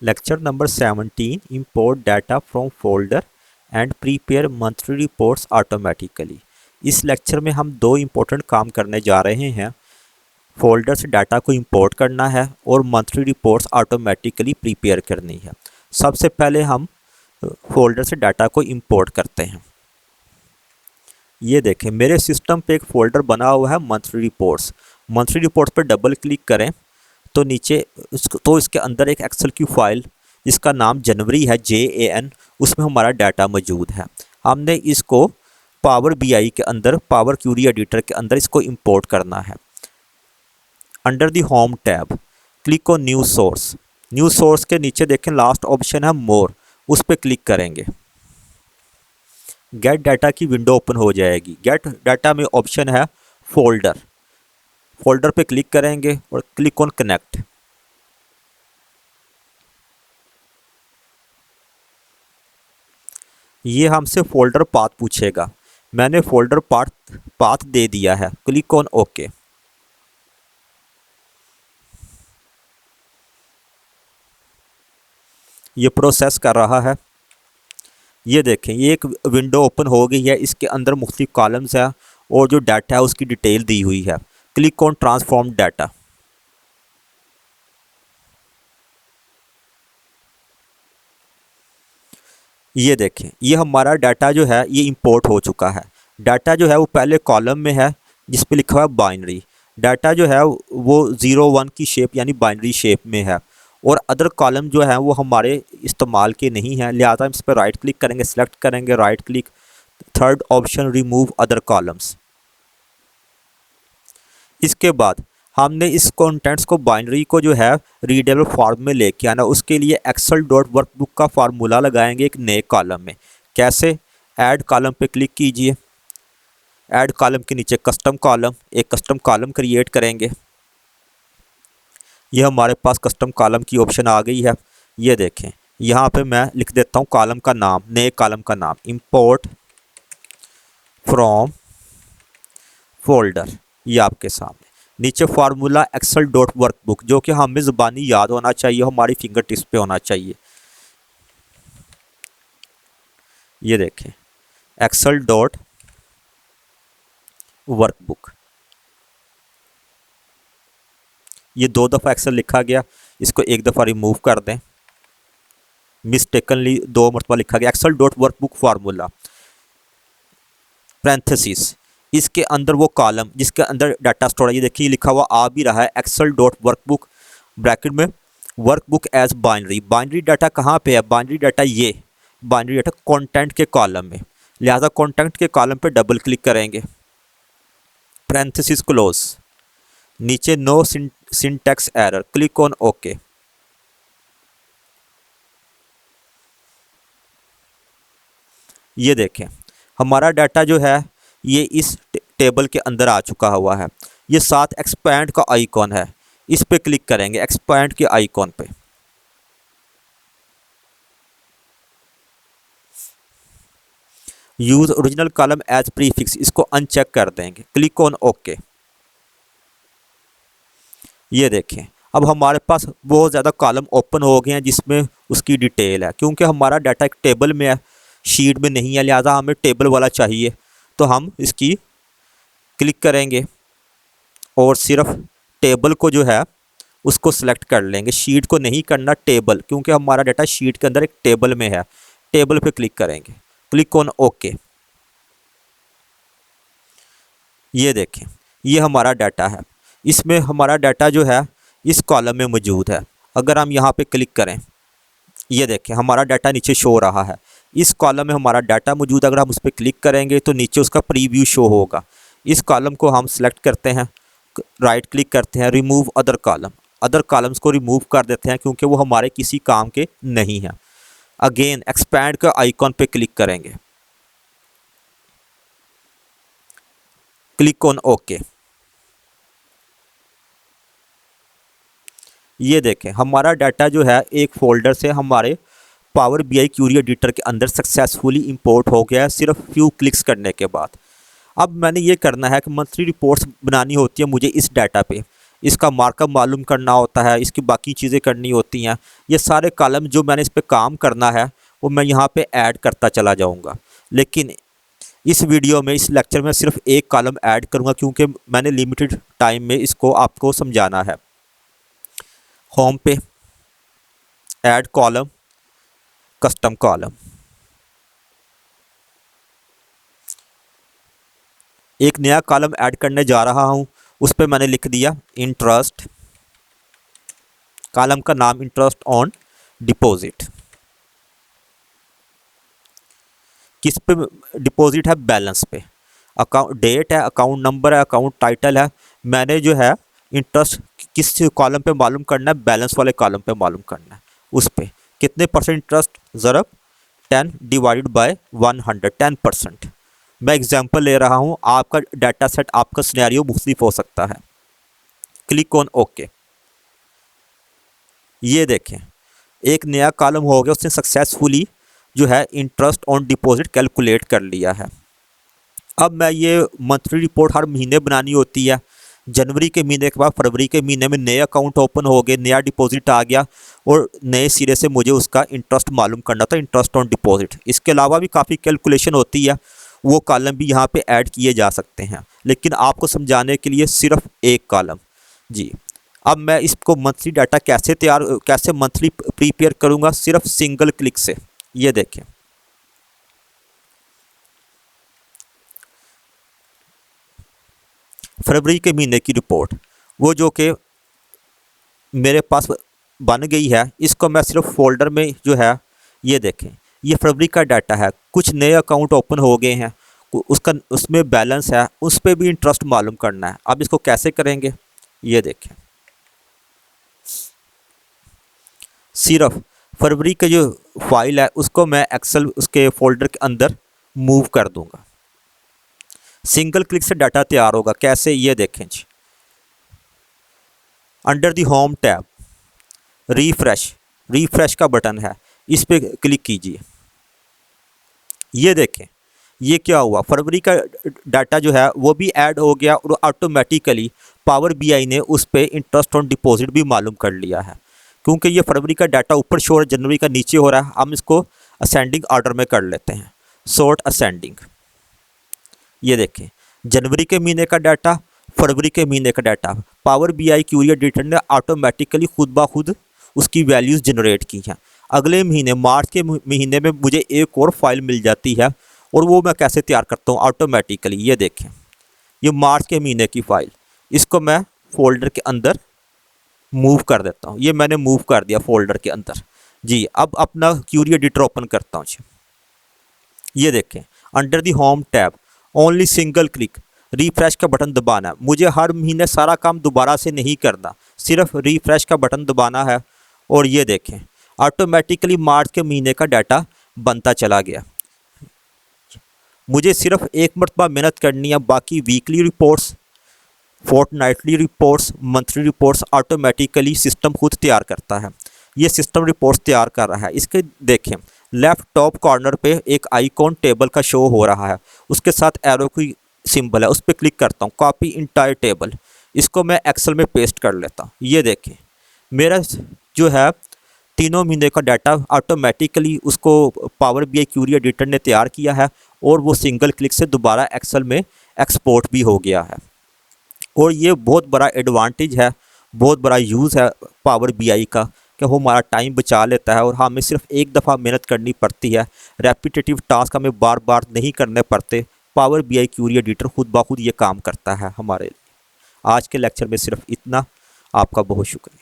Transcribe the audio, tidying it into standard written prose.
Lecture number 17 import data from folder and prepare monthly reports automatically. इस lecture में हम दो इम्पोर्टेंट काम करने जा रहे हैं। फोल्डर से डाटा को इंपोर्ट करना है और मंथली रिपोर्ट्स ऑटोमेटिकली प्रीपेयर करनी है। सबसे पहले हम फोल्डर से डाटा को इंपोर्ट करते हैं। ये देखें, मेरे सिस्टम पे एक फ़ोल्डर बना हुआ है मंथली रिपोर्ट्स। मंथली रिपोर्ट्स पर डबल क्लिक करें तो नीचे इसके अंदर एक एक्सेल की फ़ाइल जिसका नाम जनवरी है, JAN, उसमें हमारा डाटा मौजूद है। हमने इसको पावर BI के अंदर, पावर क्यूरी एडिटर के अंदर इसको इंपोर्ट करना है। Under the home tab click on new source. New source के नीचे देखें लास्ट ऑप्शन है मोर, उस पर क्लिक करेंगे। गेट डाटा की विंडो ओपन हो जाएगी। गेट डाटा में ऑप्शन है फोल्डर। फोल्डर पे क्लिक करेंगे और क्लिक ऑन कनेक्ट। ये हमसे फोल्डर पाथ पूछेगा। मैंने फोल्डर पाथ दे दिया है। Click on okay. ये प्रोसेस कर रहा है। ये देखें, ये एक विंडो ओपन हो गई है। इसके अंदर मुख्तलिफ कॉलम्स है और जो डाटा है उसकी डिटेल दी हुई है। Click on transform data. ये देखें, ये हमारा डाटा जो है ये इंपोर्ट हो चुका है। डाटा जो है वो पहले कॉलम में है जिस पे लिखा हुआ है बाइनरी। डाटा जो है वो 0 1 की शेप यानी बाइनरी शेप में है और अदर कॉलम जो है वो हमारे इस्तेमाल के नहीं हैं, लिहाजा हम इस पर राइट क्लिक करेंगे, सेलेक्ट करेंगे, right click, third option remove other columns. इसके बाद हमने इस कंटेंट्स को, बाइनरी को जो है रीडेबल फॉर्म में लेके आना। उसके लिए एक्सेल डॉट वर्कबुक का फार्मूला लगाएंगे एक नए कॉलम में। कैसे? ऐड कॉलम पे क्लिक कीजिए। ऐड कॉलम के नीचे कस्टम कॉलम, एक कस्टम कॉलम क्रिएट करेंगे। यह हमारे पास कस्टम कॉलम की ऑप्शन आ गई है। ये देखें, यहाँ पे मैं लिख देता हूँ कॉलम का नाम, नए कॉलम का नाम, इंपोर्ट फ्रॉम फोल्डर। ये आपके सामने। नीचे फार्मूला एक्सेल डॉट वर्कबुक, जो कि हमें ज़बानी याद होना चाहिए, हमारी फिंगर टिप्स पे होना चाहिए। ये देखें, एक्सेल डॉट वर्कबुक। ये 2 दफ़ा एक्सेल लिखा गया, इसको 1 दफ़ा रिमूव कर दें। मिस्टेकनली 2 मरतबा लिखा गया। Excel dot workbook formula parenthesis, इसके अंदर वो कॉलम जिसके अंदर डाटा स्टोर है। ये देखिए, लिखा हुआ आ भी रहा है एक्सेल डॉट वर्कबुक ब्रैकेट में workbook as binary. Binary data कहाँ पे है? बाइनरी डाटा ये बाइनरी डाटा कंटेंट के कॉलम में, लिहाजा कंटेंट के कॉलम पे डबल क्लिक करेंगे। पैरेंथेसिस क्लोज, नीचे no syntax error, click on okay. ये देखें, हमारा डाटा जो है ये इस टेबल के अंदर आ चुका हुआ है। ये साथ एक्सपैंड का आइकॉन है, इस पे क्लिक करेंगे, एक्सपैंड के आइकॉन पे। Use original column as prefix, इसको अनचेक कर देंगे। Click on okay. ये देखें, अब हमारे पास बहुत ज़्यादा कॉलम ओपन हो गए हैं जिसमें उसकी डिटेल है। क्योंकि हमारा डाटा एक टेबल में है, शीट में नहीं है, लिहाजा हमें टेबल वाला चाहिए। तो हम इसकी क्लिक करेंगे और सिर्फ टेबल को जो है उसको सिलेक्ट कर लेंगे। शीट को नहीं करना, टेबल, क्योंकि हमारा डाटा शीट के अंदर एक टेबल में है। टेबल पे क्लिक करेंगे। Click on okay. ये देखें, ये हमारा डाटा है। इसमें हमारा डाटा जो है इस कॉलम में मौजूद है। अगर हम यहाँ पे क्लिक करें, ये देखें हमारा डाटा नीचे शो रहा है। इस कॉलम में हमारा डाटा मौजूद है। अगर हम उस पर क्लिक करेंगे तो नीचे उसका प्रीव्यू शो होगा। इस कॉलम को हम सिलेक्ट करते हैं, राइट क्लिक करते हैं, remove other column. Other columns को रिमूव कर देते हैं क्योंकि वो हमारे किसी काम के नहीं हैं। अगेन एक्सपैंड का आइकॉन पे क्लिक करेंगे। Click on okay. ये देखें, हमारा डाटा जो है एक फ़ोल्डर से हमारे पावर BI क्यूरी एडिटर के अंदर सक्सेसफुली इंपोर्ट हो गया है, सिर्फ फ्यू क्लिक्स करने के बाद। अब मैंने ये करना है कि मंथली रिपोर्ट्स बनानी होती है मुझे इस डाटा पे। इसका मार्कअप मालूम करना होता है, इसकी बाकी चीज़ें करनी होती हैं। ये सारे कॉलम जो मैंने इस पे काम करना है वो मैं यहाँ पे ऐड करता चला जाऊँगा। लेकिन इस वीडियो में, इस लेक्चर में सिर्फ एक कॉलम ऐड करूँगा क्योंकि मैंने लिमिटेड टाइम में इसको आपको समझाना है। होम पे ऐड कॉलम, कस्टम कॉलम, एक नया कॉलम ऐड करने जा रहा हूँ। उस पर मैंने लिख दिया इंटरेस्ट, कॉलम का नाम इंटरेस्ट ऑन डिपॉजिट। किस पे डिपॉजिट है? बैलेंस पे। अकाउंट डेट है, अकाउंट नंबर है, अकाउंट टाइटल है। मैंने जो है इंटरेस्ट किस कॉलम पे मालूम करना है? बैलेंस वाले कॉलम पे मालूम करना है। उस पे कितने परसेंट इंटरेस्ट? ज़रब 10 divided by 100, 10%। मैं एग्जांपल ले रहा हूँ, आपका डाटा सेट, आपका सिनेरियो मुख्तलिफ हो सकता है। Click on okay. ये देखें, एक नया कॉलम हो गया, उसने सक्सेसफुली जो है इंटरेस्ट ऑन डिपॉजिट कैलकुलेट कर लिया है। अब मैं ये मंथली रिपोर्ट हर महीने बनानी होती है। जनवरी के महीने के बाद फरवरी के महीने में नए अकाउंट ओपन हो गए, नया डिपॉजिट आ गया और नए सिरे से मुझे उसका इंटरेस्ट मालूम करना था, इंटरेस्ट ऑन डिपॉजिट। इसके अलावा भी काफ़ी कैलकुलेशन होती है, वो कॉलम भी यहाँ पे ऐड किए जा सकते हैं, लेकिन आपको समझाने के लिए सिर्फ एक कॉलम जी। अब मैं इसको मंथली डाटा कैसे मंथली प्रीपेयर करूँगा? सिर्फ सिंगल क्लिक से। ये देखें, फरवरी के महीने की रिपोर्ट, वो जो कि मेरे पास बन गई है, इसको मैं सिर्फ फोल्डर में जो है, ये देखें, ये फरवरी का डाटा है। कुछ नए अकाउंट ओपन हो गए हैं, उसमें बैलेंस है, उस पर भी इंटरेस्ट मालूम करना है। अब इसको कैसे करेंगे? ये देखें, सिर्फ फरवरी का जो फाइल है उसको मैं एक्सेल उसके फोल्डर के अंदर मूव कर दूंगा। सिंगल क्लिक से डाटा तैयार होगा। कैसे? ये देखें जी, under the home tab refresh का बटन है, इस पे क्लिक कीजिए। ये देखें, ये क्या हुआ? फरवरी का डाटा जो है वो भी ऐड हो गया और ऑटोमेटिकली पावर बीआई ने उस पर इंटरेस्ट ऑन डिपॉजिट भी मालूम कर लिया है। क्योंकि ये फरवरी का डाटा ऊपर शो हो रहा है, जनवरी का नीचे हो रहा है, हम इसको असेंडिंग ऑर्डर में कर लेते हैं, सॉर्ट असेंडिंग। ये देखें, जनवरी के महीने का डाटा, फरवरी के महीने का data, Power BI query editor ने ऑटोमेटिकली खुद ब खुद उसकी वैल्यूज़ जनरेट की हैं। अगले महीने मार्च के महीने में मुझे एक और फाइल मिल जाती है, और वो मैं कैसे तैयार करता हूँ? ऑटोमेटिकली। ये देखें, ये मार्च के महीने की फ़ाइल, इसको मैं फोल्डर के अंदर मूव कर देता हूँ। ये मैंने मूव कर दिया फोल्डर के अंदर जी। अब अपना क्यूरी एडिटर ओपन करता हूँ जी। ये देखें, under the home tab only single click, refresh का बटन दबाना है। मुझे हर महीने सारा काम दोबारा से नहीं करना, सिर्फ रिफ्रेश का बटन दबाना है। और ये देखें, ऑटोमेटिकली मार्च के महीने का डाटा बनता चला गया। मुझे सिर्फ एक मरतबा मेहनत करनी है, बाकी weekly reports, fortnightly reports, monthly reports automatically system खुद तैयार करता है। ये सिस्टम रिपोर्ट्स तैयार कर रहा है। इसके देखें, लेफ़्ट टॉप कॉर्नर पे एक आइकॉन टेबल का शो हो रहा है, उसके साथ एरो की सिंबल है, उस पर क्लिक करता हूँ, कॉपी इंटायर टेबल। इसको मैं एक्सेल में पेस्ट कर लेता हूँ। ये देखें, मेरा जो है तीनों महीने का डाटा ऑटोमेटिकली उसको पावर बीआई क्यूरी एडिटर ने तैयार किया है, और वो सिंगल क्लिक से दोबारा एक्सेल में एक्सपोर्ट भी हो गया है। और ये बहुत बड़ा एडवांटेज है, बहुत बड़ा यूज़ है पावर बीआई का, कि वो हमारा टाइम बचा लेता है और हमें सिर्फ एक दफ़ा मेहनत करनी पड़ती है। रेपिटेटिव टास्क हमें बार बार नहीं करने पड़ते। पावर बीआई क्यूरी एडिटर खुद ब खुद ये काम करता है हमारे लिए। आज के लेक्चर में सिर्फ इतना। आपका बहुत शुक्रिया।